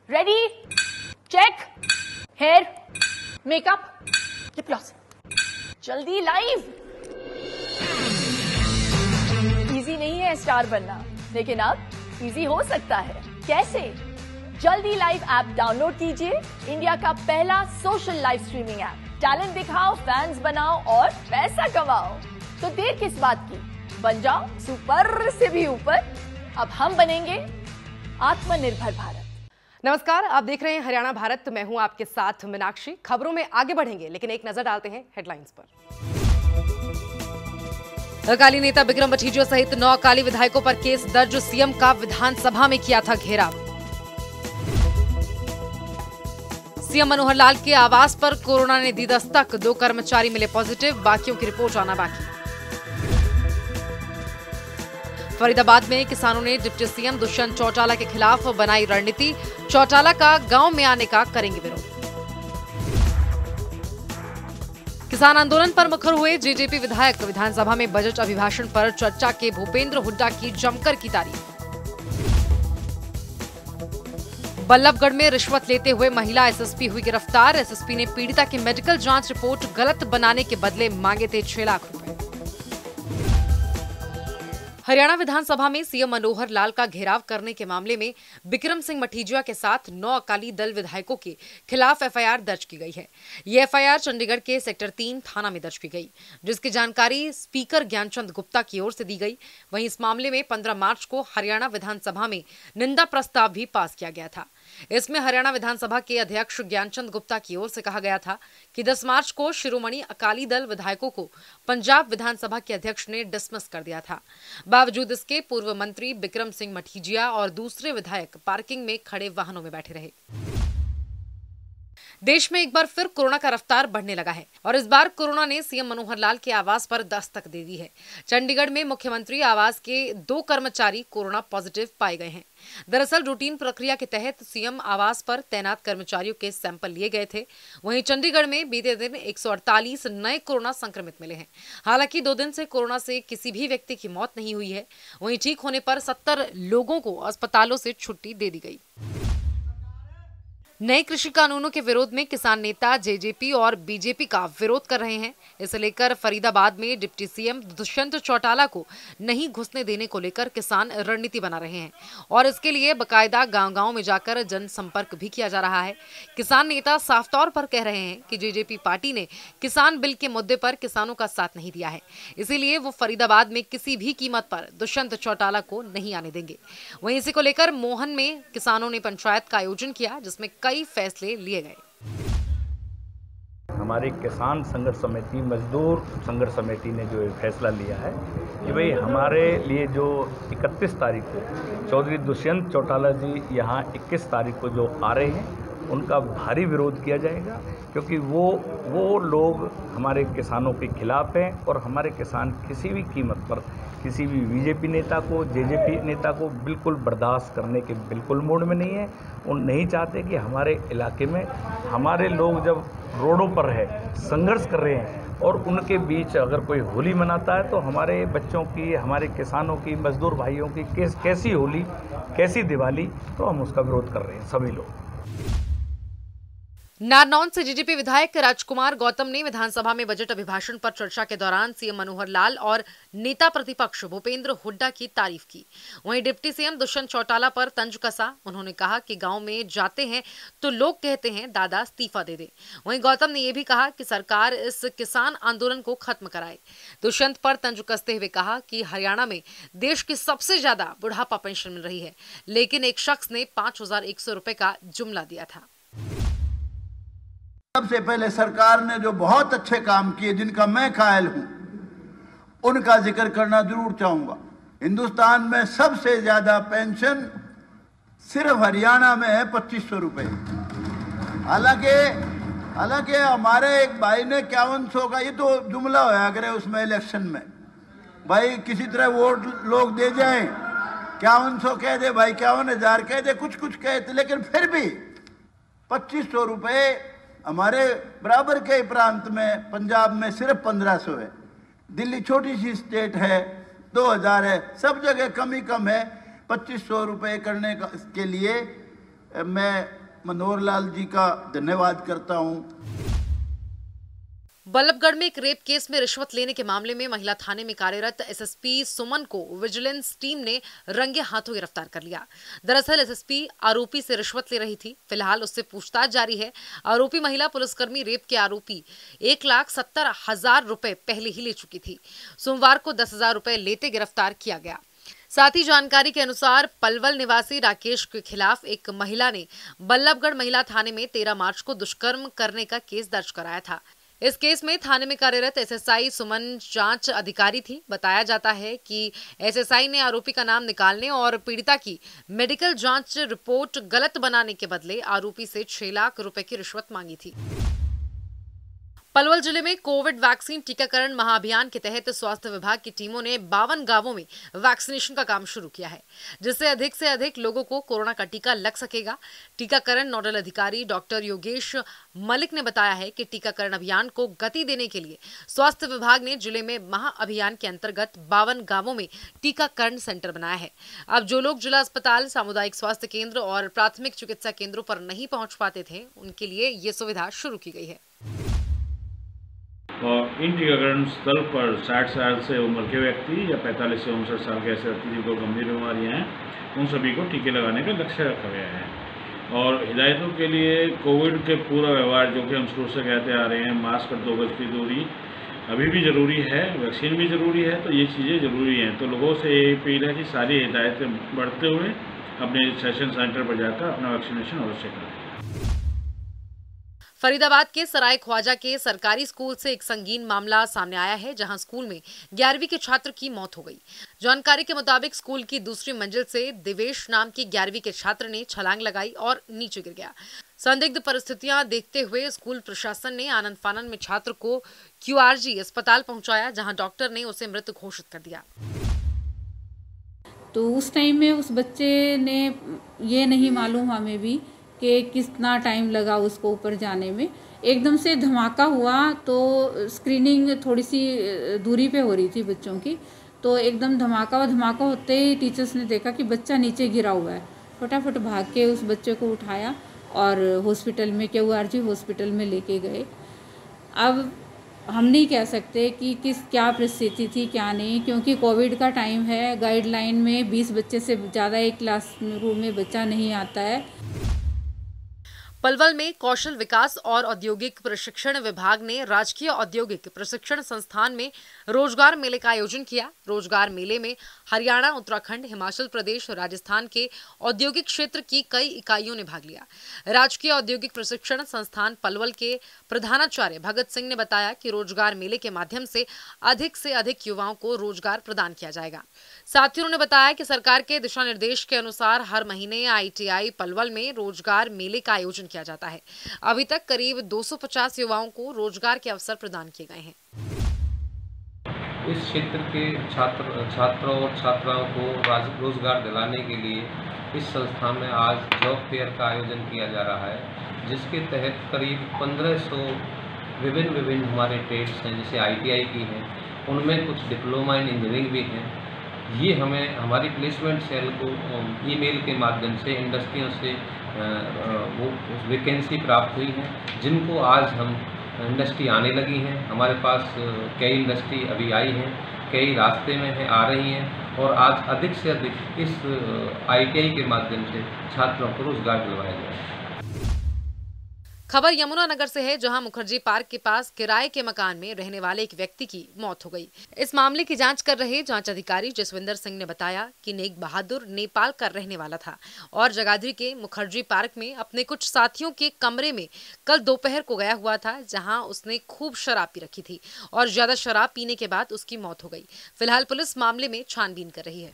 Ready, check, hair, makeup, lip gloss, जल्दी live. Easy नहीं है स्टार बनना, लेकिन अब इजी हो सकता है। कैसे? जल्दी लाइव ऐप डाउनलोड कीजिए, इंडिया का पहला social live streaming app. Talent दिखाओ, फैंस बनाओ और पैसा कमाओ। तो देर किस बात की, बन जाओ सुपर से भी ऊपर। अब हम बनेंगे आत्मनिर्भर भारत। नमस्कार, आप देख रहे हैं हरियाणा भारत। मैं हूं आपके साथ मीनाक्षी। खबरों में आगे बढ़ेंगे, लेकिन एक नजर डालते हैं हेडलाइंस पर। अकाली नेता बिक्रम मठीजिया सहित 9 अकाली विधायकों पर केस दर्ज। सीएम का विधानसभा में किया था घेराव। सीएम मनोहर लाल के आवास पर कोरोना ने दी दस्तक। 2 कर्मचारी मिले पॉजिटिव, बाकियों की रिपोर्ट आना बाकी। फरीदाबाद में किसानों ने डिप्टी सीएम दुष्यंत चौटाला के खिलाफ बनाई रणनीति। चौटाला का गांव में आने का करेंगे विरोध। किसान आंदोलन पर मुखर हुए जेजेपी विधायक। विधानसभा में बजट अभिभाषण पर चर्चा के भूपेंद्र हुड्डा की जमकर की तारीफ। बल्लभगढ़ में रिश्वत लेते हुए महिला एसएसपी हुई गिरफ्तार। एसएसपी ने पीड़िता की मेडिकल जांच रिपोर्ट गलत बनाने के बदले मांगे थे 6 लाख रुपए। हरियाणा विधानसभा में सीएम मनोहर लाल का घेराव करने के मामले में बिक्रम सिंह मठीजिया के साथ 9 अकाली दल विधायकों के खिलाफ एफआईआर दर्ज की गई है। ये एफआईआर चंडीगढ़ के सेक्टर 3 थाना में दर्ज की गई, जिसकी जानकारी स्पीकर ज्ञानचंद गुप्ता की ओर से दी गई। वहीं इस मामले में 15 मार्च को हरियाणा विधानसभा में निंदा प्रस्ताव भी पास किया गया था। इसमें हरियाणा विधानसभा के अध्यक्ष ज्ञानचंद गुप्ता की ओर से कहा गया था कि 10 मार्च को शिरोमणि अकाली दल विधायकों को पंजाब विधानसभा के अध्यक्ष ने डिसमिस कर दिया था। बावजूद इसके पूर्व मंत्री बिक्रम सिंह मठीजिया और दूसरे विधायक पार्किंग में खड़े वाहनों में बैठे रहे। देश में एक बार फिर कोरोना का रफ्तार बढ़ने लगा है और इस बार कोरोना ने सीएम मनोहर लाल के आवास पर दस्तक दे दी है। चंडीगढ़ में मुख्यमंत्री आवास के 2 कर्मचारी कोरोना पॉजिटिव पाए गए हैं। दरअसल रूटीन प्रक्रिया के तहत सीएम आवास पर तैनात कर्मचारियों के सैंपल लिए गए थे। वहीं चंडीगढ़ में बीते दिन 148 नए कोरोना संक्रमित मिले हैं। हालांकि 2 दिन से कोरोना से किसी भी व्यक्ति की मौत नहीं हुई है। वहीं ठीक होने पर 70 लोगों को अस्पतालों से छुट्टी दे दी गई। नए कृषि कानूनों के विरोध में किसान नेता जेजेपी और बीजेपी का विरोध कर रहे हैं। इसे लेकर फरीदाबाद में डिप्टी सीएम दुष्यंत चौटाला को नहीं घुसने देने को लेकर किसान रणनीति बना रहे हैं और इसके लिए बकायदा गांव-गांव में जाकर जनसंपर्क भी किया जा रहा है। किसान नेता साफ तौर पर कह रहे हैं कि जेजेपी पार्टी ने किसान बिल के मुद्दे पर किसानों का साथ नहीं दिया है, इसीलिए वो फरीदाबाद में किसी भी कीमत पर दुष्यंत चौटाला को नहीं आने देंगे। वहीं इसी को लेकर मोहन में किसानों ने पंचायत का आयोजन किया, जिसमें कई फैसले लिए गए। हमारी किसान संघर्ष समिति, मजदूर संघर्ष समिति ने जो फैसला लिया है कि भाई हमारे लिए जो 31 तारीख को चौधरी दुष्यंत चौटाला जी यहाँ 21 तारीख को जो आ रहे हैं, उनका भारी विरोध किया जाएगा, क्योंकि वो लोग हमारे किसानों के खिलाफ हैं और हमारे किसान किसी भी कीमत पर किसी भी बीजेपी नेता को, जेजेपी नेता को बिल्कुल बर्दाश्त करने के बिल्कुल मूड में नहीं है। वो नहीं चाहते कि हमारे इलाके में हमारे लोग जब रोडों पर है, संघर्ष कर रहे हैं और उनके बीच अगर कोई होली मनाता है तो हमारे बच्चों की, हमारे किसानों की, मजदूर भाइयों की कैसी होली, कैसी दिवाली, तो हम उसका विरोध कर रहे हैं सभी लोग। नारनौल से जेजेपी विधायक राजकुमार गौतम ने विधानसभा में बजट अभिभाषण पर चर्चा के दौरान सीएम मनोहर लाल और नेता प्रतिपक्ष भूपेंद्र हुड्डा की तारीफ की। वहीं डिप्टी सीएम दुष्यंत चौटाला पर तंज कसा। उन्होंने कहा कि गांव में जाते हैं तो लोग कहते हैं दादा इस्तीफा दे दे। वहीं गौतम ने यह भी कहा कि सरकार इस किसान आंदोलन को खत्म कराए। दुष्यंत पर तंज कसते हुए कहा कि हरियाणा में देश की सबसे ज्यादा बुढ़ापा पेंशन मिल रही है, लेकिन एक शख्स ने 5100 रुपए का जुमला दिया था। सबसे पहले सरकार ने जो बहुत अच्छे काम किए, जिनका मैं कायल हूं, उनका जिक्र करना जरूर चाहूंगा। हिंदुस्तान में सबसे ज्यादा पेंशन सिर्फ हरियाणा में है, 2500 रुपए। हालांकि हमारे एक भाई ने 5100 का, ये तो जुमला होया करे उसमें इलेक्शन में, भाई किसी तरह वोट लोग दे जाएं, 5100 कह दे भाई, 51,000 कह दे, कुछ कहते, लेकिन फिर भी 2500 रुपए हमारे बराबर के प्रांत में पंजाब में सिर्फ 1500 है। दिल्ली छोटी सी स्टेट है, 2000 है, सब जगह कम ही कम है। 2500 रुपये करने के लिए मैं मनोहर लाल जी का धन्यवाद करता हूं। बल्लभगढ़ में एक रेप केस में रिश्वत लेने के मामले में महिला थाने में कार्यरत एसएसपी सुमन को विजिलेंस टीम ने रंगे हाथों गिरफ्तार कर लिया। दरअसल एसएसपी आरोपी से रिश्वत ले रही थी। फिलहाल उससे पूछताछ जारी है। आरोपी महिला पुलिसकर्मी रेप के आरोपी 1,70,000 रुपए पहले ही ले चुकी थी। सोमवार को 10,000 रुपए लेते गिरफ्तार किया गया। साथ ही जानकारी के अनुसार पलवल निवासी राकेश के खिलाफ एक महिला ने बल्लभगढ़ महिला थाने में 13 मार्च को दुष्कर्म करने का केस दर्ज कराया था। इस केस में थाने में कार्यरत एसएसआई सुमन जांच अधिकारी थी। बताया जाता है कि एसएसआई ने आरोपी का नाम निकालने और पीड़िता की मेडिकल जांच रिपोर्ट गलत बनाने के बदले आरोपी से 6 लाख रुपए की रिश्वत मांगी थी। पलवल जिले में कोविड वैक्सीन टीकाकरण महाअभियान के तहत स्वास्थ्य विभाग की टीमों ने 52 गांवों में वैक्सीनेशन का काम शुरू किया है, जिससे अधिक से अधिक लोगों को कोरोना का टीका लग सकेगा। टीकाकरण नोडल अधिकारी डॉक्टर योगेश मलिक ने बताया है कि टीकाकरण अभियान को गति देने के लिए स्वास्थ्य विभाग ने जिले में महाअभियान के अंतर्गत 52 गांवों में टीकाकरण सेंटर बनाया है। अब जो लोग जिला अस्पताल, सामुदायिक स्वास्थ्य केंद्र और प्राथमिक चिकित्सा केंद्रों पर नहीं पहुंच पाते थे, उनके लिए ये सुविधा शुरू की गई है। और इन टीकाकरण स्थल पर 60 साल से उम्र के व्यक्ति या 45 से 59 साल के ऐसे व्यक्ति जिनको गंभीर बीमारियां हैं, उन सभी को टीके लगाने का लक्ष्य रखा गया है। और हिदायतों के लिए कोविड के पूरा व्यवहार, जो कि हम शुरू से कहते आ रहे हैं, मास्क और 2 गज की दूरी अभी भी ज़रूरी है, वैक्सीन भी ज़रूरी है, तो ये चीज़ें ज़रूरी हैं। तो लोगों से ये अपील है कि सारी हिदायतें बढ़ते हुए अपने सेशन सेंटर पर जाकर अपना वैक्सीनेशन अवश्य करें। फरीदाबाद के सराय ख्वाजा के सरकारी स्कूल से एक संगीन मामला सामने आया है, जहां स्कूल में 11वीं के छात्र की मौत हो गई। जानकारी के मुताबिक स्कूल की दूसरी मंजिल से दिवेश नाम के 11वीं के छात्र ने छलांग लगाई और नीचे गिर गया। संदिग्ध परिस्थितियां देखते हुए स्कूल प्रशासन ने आनंद फानन में छात्र को QRG अस्पताल पहुंचाया, जहां डॉक्टर ने उसे मृत घोषित कर दिया। तो उस टाइम में उस बच्चे ने ये नहीं मालूम हमें भी कि कितना टाइम लगा उसको ऊपर जाने में। एकदम से धमाका हुआ तो स्क्रीनिंग थोड़ी सी दूरी पे हो रही थी बच्चों की, तो एकदम धमाका होते ही टीचर्स ने देखा कि बच्चा नीचे गिरा हुआ है। फटाफट भाग के उस बच्चे को उठाया और हॉस्पिटल में QRG हॉस्पिटल में लेके गए। अब हम नहीं कह सकते कि क्या परिस्थिति थी क्या नहीं, क्योंकि कोविड का टाइम है। गाइडलाइन में 20 बच्चे से ज़्यादा एक क्लास रूम में बच्चा नहीं आता है। पलवल में कौशल विकास और औद्योगिक प्रशिक्षण विभाग ने राजकीय औद्योगिक प्रशिक्षण संस्थान में रोजगार मेले का आयोजन किया। रोजगार मेले में हरियाणा, उत्तराखंड, हिमाचल प्रदेश, राजस्थान के औद्योगिक क्षेत्र की कई इकाइयों ने भाग लिया। राजकीय औद्योगिक प्रशिक्षण संस्थान पलवल के प्रधानाचार्य भगत सिंह ने बताया कि रोजगार मेले के माध्यम से अधिक युवाओं को रोजगार प्रदान किया जाएगा। साथ ही उन्होंने बताया कि सरकार के दिशा निर्देश के अनुसार हर महीने ITI पलवल में रोजगार मेले का आयोजन किया जाता है। अभी तक करीब 250 युवाओं को रोजगार के अवसर प्रदान किए गए हैं। इस क्षेत्र के छात्रों और छात्राओं को रोजगार दिलाने के लिए इस संस्था में आज जॉब फेयर का आयोजन किया जा रहा है, जिसके तहत करीब 1500 विभिन्न हमारे ट्रेड्स हैं, जैसे ITI की हैं, उनमें कुछ डिप्लोमा इन इंजीनियरिंग भी हैं। ये हमें हमारी प्लेसमेंट सेल को ईमेल के माध्यम से इंडस्ट्रियों से वो वैकेंसी प्राप्त हुई है, जिनको आज हम इंडस्ट्री आने लगी हैं। हमारे पास कई इंडस्ट्री अभी आई हैं, कई रास्ते में हैं, आ रही हैं, और आज अधिक से अधिक इस ITI के माध्यम से छात्रों को रोजगार दिलवाया जाए। खबर यमुनानगर से है, जहां मुखर्जी पार्क के पास किराए के मकान में रहने वाले एक व्यक्ति की मौत हो गई। इस मामले की जांच कर रहे जांच अधिकारी जसविंदर सिंह ने बताया कि नेक बहादुर नेपाल का रहने वाला था और जगाधरी के मुखर्जी पार्क में अपने कुछ साथियों के कमरे में कल दोपहर को गया हुआ था, जहां उसने खूब शराब पी रखी थी और ज्यादा शराब पीने के बाद उसकी मौत हो गई। फिलहाल पुलिस मामले में छानबीन कर रही है।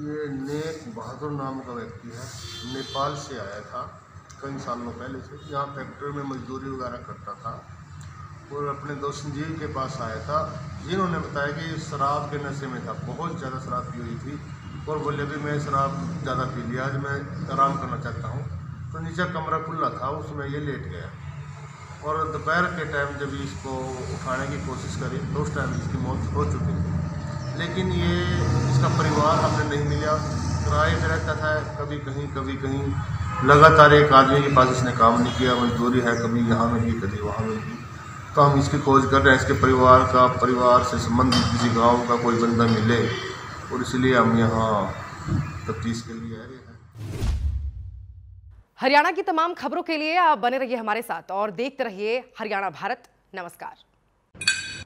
ये नेक बहादुर नाम का व्यक्ति है, नेपाल से आया था कई सालों पहले से। यहाँ फैक्ट्री में मजदूरी वगैरह करता था और अपने दोस्त संजीव के पास आया था, जिन्होंने बताया कि शराब के नशे में था, बहुत ज़्यादा शराब पी हुई थी और बोले भी मैं शराब ज़्यादा पी लिया, आज मैं आराम करना चाहता हूँ। तो नीचे कमरा खुला था, उसमें ये लेट गया और दोपहर के टाइम जब इसको उठाने की कोशिश करी तो उस टाइम इसकी मौत हो चुकी थी। लेकिन ये इसका परिवार हमने नहीं मिला, किराए पे रहता था, कभी कहीं लगातार एक आदमी के पास इसने काम नहीं किया, मजदूरी है, कभी यहाँ में भी कभी वहाँ में भी। तो हम इसकी खोज कर रहे हैं, इसके परिवार से संबंधित किसी गांव का कोई बंदा मिले, और इसलिए हम यहाँ तफ्तीश के लिए आए हैं। हरियाणा की तमाम खबरों के लिए आप बने रहिए हमारे साथ और देखते रहिए हरियाणा भारत। नमस्कार।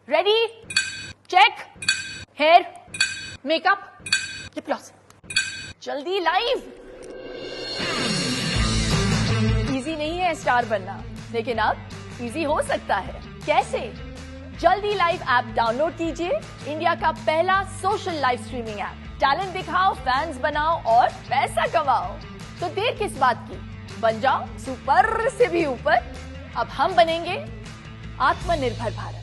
Ready, check, hair, makeup, lip gloss, जल्दी लाइव। इजी नहीं है स्टार बनना, लेकिन अब इजी हो सकता है। कैसे? जल्दी लाइव ऐप डाउनलोड कीजिए, इंडिया का पहला social live streaming app. Talent दिखाओ, फैंस बनाओ और पैसा कमाओ। तो देर किस बात की, बन जाओ सुपर से भी ऊपर। अब हम बनेंगे आत्मनिर्भर भारत।